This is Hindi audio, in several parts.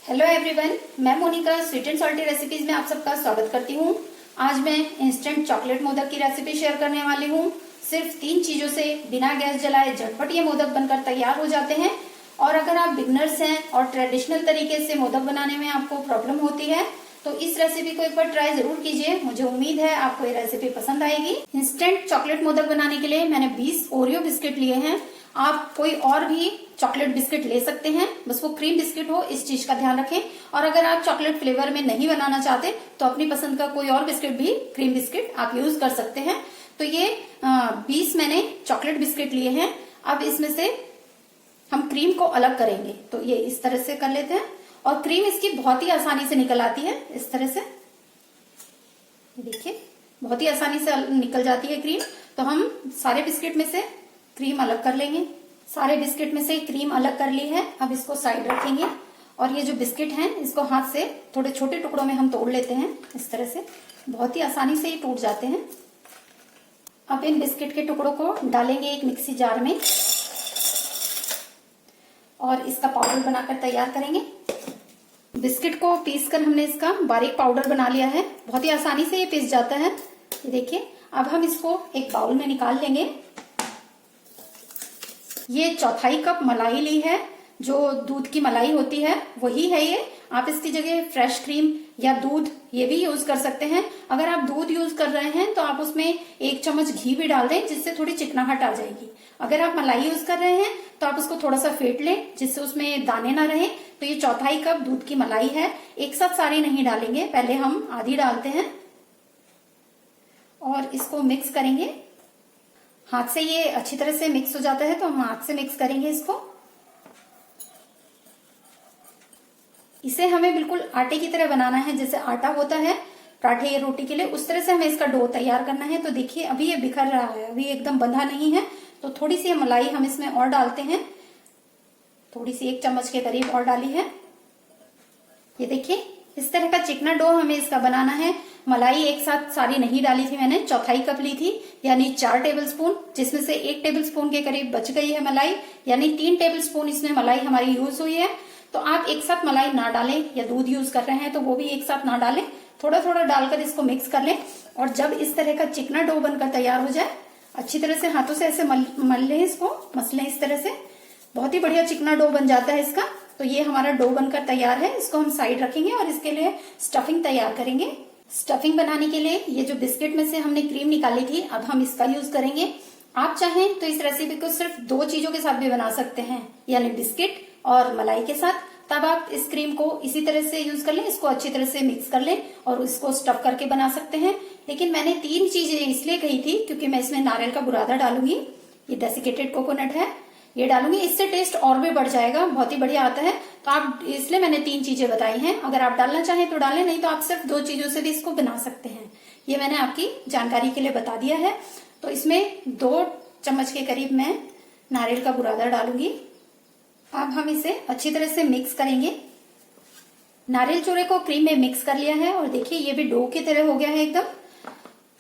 हेलो एवरीवन, मैं Monica sweet and salty recipes में आप सबका स्वागत करती हूँ। आज मैं इंस्टेंट चॉकलेट मोदक की रेसिपी शेयर करने वाली हूँ। सिर्फ 3 चीजों से बिना गैस जलाए झटपट ये मोदक बनकर तैयार हो जाते हैं। और अगर आप बिगनर्स हैं और ट्रेडिशनल तरीके से मोदक बनाने में आपको प्रॉब्लम होती है तो इस रेसिपी को एक बार ट्राई जरूर कीजिए। मुझे उम्मीद है आपको ये रेसिपी पसंद आएगी। इंस्टेंट चॉकलेट मोदक बनाने के लिए मैंने 20 ओरियो बिस्किट लिए हैं। आप कोई और भी चॉकलेट बिस्किट ले सकते हैं, बस वो क्रीम बिस्किट हो, इस चीज का ध्यान रखें। और अगर आप चॉकलेट फ्लेवर में नहीं बनाना चाहते तो अपनी पसंद का कोई और बिस्किट भी, क्रीम बिस्किट आप यूज कर सकते हैं। तो ये 20 मैंने चॉकलेट बिस्किट लिए हैं। अब इसमें से हम क्रीम को अलग करेंगे, तो ये इस तरह से कर लेते हैं। और क्रीम इसकी बहुत ही आसानी से निकल आती है, इस तरह से देखिए बहुत ही आसानी से निकल जाती है क्रीम। तो हम सारे बिस्किट में से क्रीम अलग कर लेंगे। सारे बिस्किट में से क्रीम अलग कर ली है। अब इसको साइड रखेंगे और ये जो बिस्किट हैं इसको हाथ से थोड़े छोटे टुकड़ों में हम तोड़ लेते हैं। इस तरह से बहुत ही आसानी से ये टूट जाते हैं। अब इन बिस्किट के टुकड़ों को डालेंगे एक मिक्सी जार में और इसका पाउडर बनाकर तैयार करेंगे। बिस्किट को पीसकर हमने इसका बारीक पाउडर बना लिया है। बहुत ही आसानी से ये पीस जाता है, ये देखिए। अब हम इसको एक बाउल में निकाल लेंगे। ये 1/4 कप मलाई ली है, जो दूध की मलाई होती है वही है ये। आप इसकी जगह फ्रेश क्रीम या दूध ये भी यूज कर सकते हैं। अगर आप दूध यूज कर रहे हैं तो आप उसमें 1 चम्मच घी भी डाल दें, जिससे थोड़ी चिकनाहट आ जाएगी। अगर आप मलाई यूज कर रहे हैं तो आप उसको थोड़ा सा फेंट लें, जिससे उसमें दाने ना रहे। तो ये 1/4 कप दूध की मलाई है। एक साथ सारी नहीं डालेंगे, पहले हम आधी डालते हैं और इसको मिक्स करेंगे। हाथ से ये अच्छी तरह से मिक्स हो जाता है तो हम हाथ से मिक्स करेंगे इसको। इसे हमें बिल्कुल आटे की तरह बनाना है, जैसे आटा होता है पराठे या रोटी के लिए, उस तरह से हमें इसका डो तैयार करना है। तो देखिए अभी ये बिखर रहा है, अभी एकदम बंधा नहीं है। तो थोड़ी सी मलाई हम इसमें और डालते हैं, थोड़ी सी 1 चम्मच के करीब और डाली है। ये देखिए इस तरह का चिकना डो हमें इसका बनाना है। मलाई एक साथ सारी नहीं डाली थी मैंने, 1/4 कप ली थी, यानी 4 टेबलस्पून, जिसमें से 1 टेबलस्पून के करीब बच गई है मलाई, यानी 3 टेबलस्पून इसमें मलाई हमारी यूज हुई है। तो आप एक साथ मलाई ना डालें, या दूध यूज कर रहे हैं तो वो भी एक साथ ना डालें, थोड़ा थोड़ा डालकर इसको मिक्स कर लें। और जब इस तरह का चिकना डो बनकर तैयार हो जाए, अच्छी तरह से हाथों से ऐसे मल लें, इसको मसलें इस तरह से। बहुत ही बढ़िया चिकना डो बन जाता है इसका। तो ये हमारा डो बनकर तैयार है, इसको हम साइड रखेंगे और इसके लिए स्टफिंग तैयार करेंगे। स्टफिंग बनाने के लिए ये जो बिस्किट में से हमने क्रीम निकाली थी, अब हम इसका यूज करेंगे। आप चाहें तो इस रेसिपी को सिर्फ 2 चीजों के साथ भी बना सकते हैं, यानी बिस्किट और मलाई के साथ। तब आप इस क्रीम को इसी तरह से यूज कर लें, इसको अच्छी तरह से मिक्स कर लें और इसको स्टफ करके बना सकते हैं। लेकिन मैंने 3 चीजें इसलिए कही थी क्योंकि मैं इसमें नारियल का बुरादा डालूंगी, ये डेसिकेटेड कोकोनट है, ये डालूंगी। इससे टेस्ट और भी बढ़ जाएगा, बहुत ही बढ़िया आता है। तो आप, इसलिए मैंने 3 चीजें बताई हैं। अगर आप डालना चाहें तो डालें, नहीं तो आप सिर्फ 2 चीजों से भी इसको बना सकते हैं। ये मैंने आपकी जानकारी के लिए बता दिया है। तो इसमें 2 चम्मच के करीब मैं नारियल का बुरादा डालूंगी। अब हम इसे अच्छी तरह से मिक्स करेंगे। नारियल चूरे को क्रीम में मिक्स कर लिया है और देखिए ये भी डो की तरह हो गया है एकदम।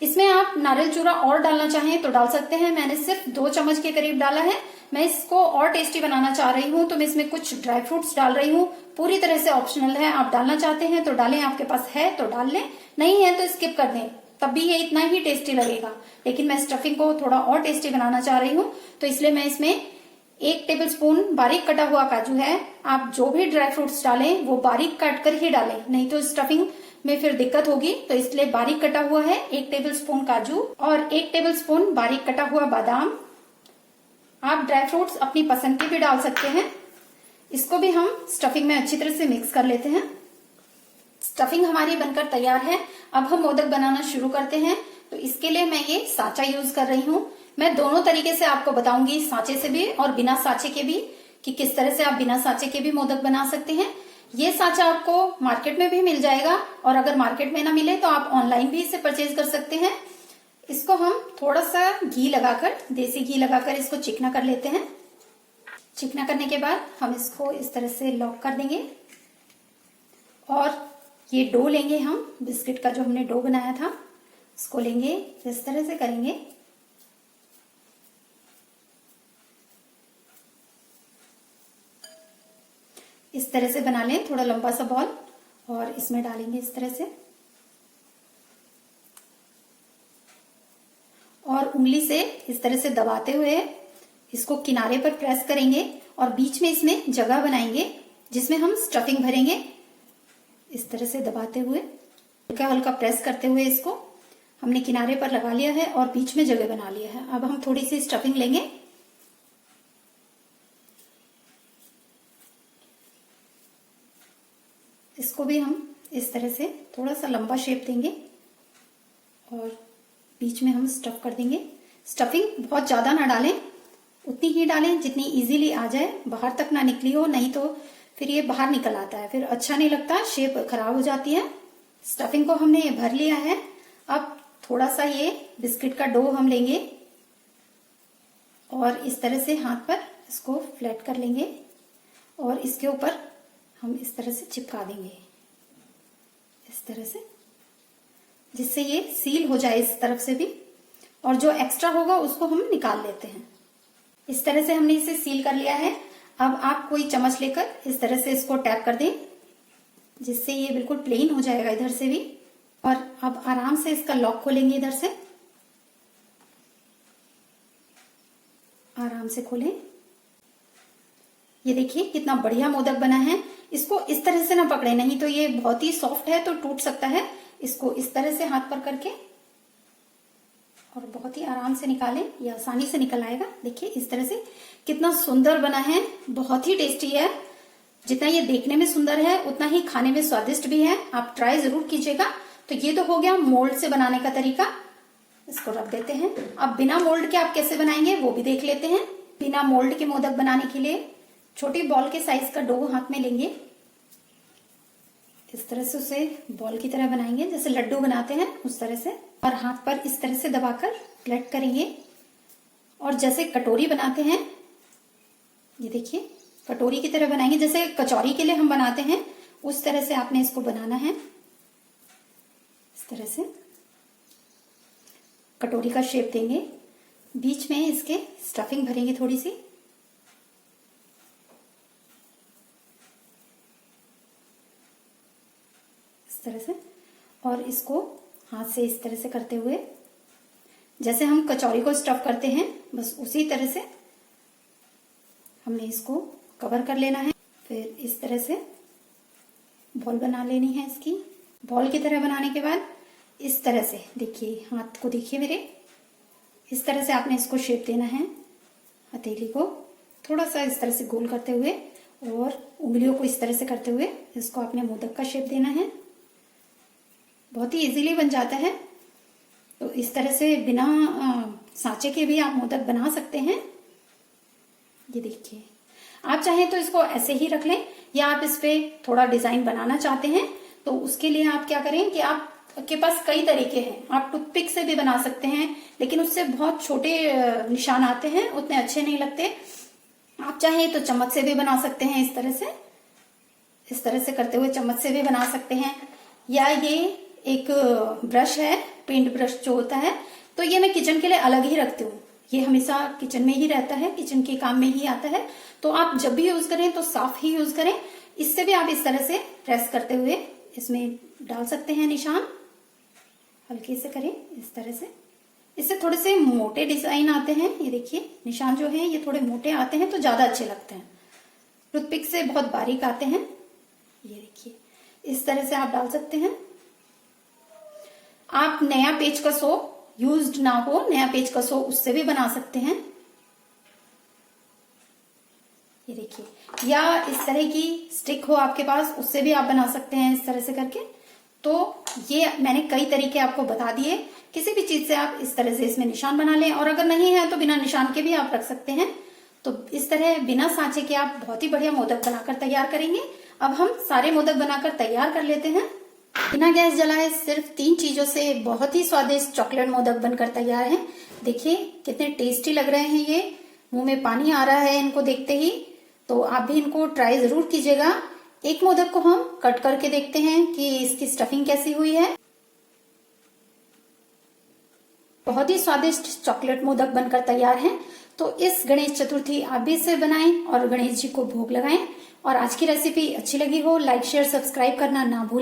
इसमें आप नारियल चूरा और डालना चाहें तो डाल सकते हैं। मैंने सिर्फ 2 चम्मच के करीब डाला है। मैं इसको और टेस्टी बनाना चाह रही हूँ तो मैं इसमें कुछ ड्राई फ्रूट्स डाल रही हूँ। पूरी तरह से ऑप्शनल है, आप डालना चाहते हैं तो डालें, आपके पास है तो डाल लें, नहीं है तो स्किप कर दें, तब भी ये इतना ही टेस्टी लगेगा। लेकिन मैं स्टफिंग को थोड़ा और टेस्टी बनाना चाह रही हूँ, तो इसलिए मैं इसमें 1 टेबलस्पून बारीक कटा हुआ काजू है। आप जो भी ड्राई फ्रूट्स डालें वो बारीक काट कर ही डालें, नहीं तो स्टफिंग में फिर दिक्कत होगी। तो इसलिए बारीक कटा हुआ है 1 टेबलस्पून काजू और 1 टेबलस्पून बारीक कटा हुआ बादाम। आप ड्राई फ्रूट्स अपनी पसंद के भी डाल सकते हैं। इसको भी हम स्टफिंग में अच्छी तरह से मिक्स कर लेते हैं। स्टफिंग हमारी बनकर तैयार है। अब हम मोदक बनाना शुरू करते हैं। तो इसके लिए मैं ये सांचा यूज कर रही हूँ। मैं दोनों तरीके से आपको बताऊंगी, सांचे से भी और बिना सांचे के भी, कि किस तरह से आप बिना सांचे के भी मोदक बना सकते हैं। ये सांचा आपको मार्केट में भी मिल जाएगा, और अगर मार्केट में ना मिले तो आप ऑनलाइन भी इसे परचेज कर सकते हैं। इसको हम थोड़ा सा घी लगाकर, देसी घी लगाकर इसको चिकना कर लेते हैं। चिकना करने के बाद हम इसको इस तरह से लॉक कर देंगे और ये डो लेंगे हम, बिस्किट का जो हमने डो बनाया था इसको लेंगे, इस तरह से करेंगे। इस तरह से बना लें, थोड़ा लंबा सा बॉल, और इसमें डालेंगे इस तरह से, और उंगली से इस तरह से दबाते हुए इसको किनारे पर प्रेस करेंगे और बीच में इसमें जगह बनाएंगे जिसमें हम स्टफिंग भरेंगे। इस तरह से दबाते हुए हल्का हल्का प्रेस करते हुए इसको हमने किनारे पर लगा लिया है और बीच में जगह बना लिया है। अब हम थोड़ी सी स्टफिंग लेंगे, इसको भी हम इस तरह से थोड़ा सा लंबा शेप देंगे और बीच में हम स्टफ कर देंगे। स्टफिंग बहुत ज्यादा ना डालें, उतनी ही डालें जितनी इजीली आ जाए, बाहर तक ना निकली हो, नहीं तो फिर ये बाहर निकल आता है, फिर अच्छा नहीं लगता, शेप खराब हो जाती है। स्टफिंग को हमने भर लिया है। अब थोड़ा सा ये बिस्किट का डो हम लेंगे और इस तरह से हाथ पर इसको फ्लैट कर लेंगे और इसके ऊपर हम इस तरह से चिपका देंगे, इस तरह से, जिससे ये सील हो जाए इस तरफ से भी, और जो एक्स्ट्रा होगा उसको हम निकाल लेते हैं। इस तरह से हमने इसे सील कर लिया है। अब आप कोई चम्मच लेकर इस तरह से इसको टैप कर दें, जिससे ये बिल्कुल प्लेन हो जाएगा इधर से भी। और अब आराम से इसका लॉक खोलेंगे, इधर से आराम से खोलें। ये देखिए कितना बढ़िया मोदक बना है। इसको इस तरह से ना पकड़े, नहीं तो ये बहुत ही सॉफ्ट है तो टूट सकता है। इसको इस तरह से हाथ पर करके और बहुत ही आराम से निकालें, ये आसानी से निकल आएगा। देखिए इस तरह से कितना सुंदर बना है, बहुत ही टेस्टी है। जितना ये देखने में सुंदर है उतना ही खाने में स्वादिष्ट भी है। आप ट्राई जरूर कीजिएगा। तो ये तो हो गया मोल्ड से बनाने का तरीका, इसको रख देते हैं। अब बिना मोल्ड के आप कैसे बनाएंगे वो भी देख लेते हैं। बिना मोल्ड के मोदक बनाने के लिए छोटी बॉल के साइज का डो हाथ में लेंगे, इस तरह से उसे बॉल की तरह बनाएंगे, जैसे लड्डू बनाते हैं उस तरह से, और हाथ पर इस तरह से दबाकर फ्लैट करेंगे। और जैसे कटोरी बनाते हैं, ये देखिए कटोरी की तरह बनाएंगे, जैसे कचौरी के लिए हम बनाते हैं उस तरह से आपने इसको बनाना है। इस तरह से कटोरी का शेप देंगे, बीच में इसके स्टफिंग भरेंगे थोड़ी सी, इस तरह से, और इसको हाथ से इस तरह से करते हुए जैसे हम कचौरी को स्टफ करते हैं बस उसी तरह से हमने इसको कवर कर लेना है। फिर इस तरह से बॉल बना लेनी है इसकी। बॉल की तरह बनाने के बाद इस तरह से देखिए, हाथ को देखिए मेरे, इस तरह से आपने इसको शेप देना है। हथेली को थोड़ा सा इस तरह से गोल करते हुए और उंगलियों को इस तरह से करते हुए इसको आपने मोदक का शेप देना है। बहुत ही इजीली बन जाता है। तो इस तरह से बिना सांचे के भी आप मोदक बना सकते हैं। ये देखिए, आप चाहें तो इसको ऐसे ही रख लें, या आप इस पे थोड़ा डिजाइन बनाना चाहते हैं तो उसके लिए आप क्या करें कि आपके पास कई तरीके हैं। आप टूथपिक से भी बना सकते हैं, लेकिन उससे बहुत छोटे निशान आते हैं, उतने अच्छे नहीं लगते। आप चाहें तो चम्मच से भी बना सकते हैं, इस तरह से करते हुए चम्मच से भी बना सकते हैं। या ये एक ब्रश है, पेंट ब्रश जो होता है, तो ये मैं किचन के लिए अलग ही रखती हूँ। ये हमेशा किचन में ही रहता है, किचन के काम में ही आता है, तो आप जब भी यूज करें तो साफ ही यूज करें। इससे भी आप इस तरह से प्रेस करते हुए इसमें डाल सकते हैं निशान, हल्के से करें इस तरह से। इससे थोड़े से मोटे डिजाइन आते हैं, ये देखिए निशान जो है ये थोड़े मोटे आते हैं तो ज्यादा अच्छे लगते हैं। टूथपिक से बहुत बारीक आते हैं, ये देखिए इस तरह से आप डाल सकते हैं। आप नया पेचकसो यूज्ड ना हो, नया पेचकसो उससे भी बना सकते हैं, ये देखिए। या इस तरह की स्टिक हो आपके पास, उससे भी आप बना सकते हैं इस तरह से करके। तो ये मैंने कई तरीके आपको बता दिए। किसी भी चीज से आप इस तरह से इसमें निशान बना लें, और अगर नहीं है तो बिना निशान के भी आप रख सकते हैं। तो इस तरह बिना सांचे के आप बहुत ही बढ़िया मोदक बनाकर तैयार करेंगे। अब हम सारे मोदक बनाकर तैयार कर लेते हैं। बिना गैस जलाए सिर्फ 3 चीजों से बहुत ही स्वादिष्ट चॉकलेट मोदक बनकर तैयार हैं। देखिए कितने टेस्टी लग रहे हैं, ये मुंह में पानी आ रहा है इनको देखते ही। तो आप भी इनको ट्राई जरूर कीजिएगा। एक मोदक को हम कट करके देखते हैं कि इसकी स्टफिंग कैसी हुई है। बहुत ही स्वादिष्ट चॉकलेट मोदक बनकर तैयार हैं। तो इस गणेश चतुर्थी आप भी इसे बनाएं और गणेश जी को भोग लगाएं। और आज की रेसिपी अच्छी लगी हो, लाइक शेयर सब्सक्राइब करना ना भूलें।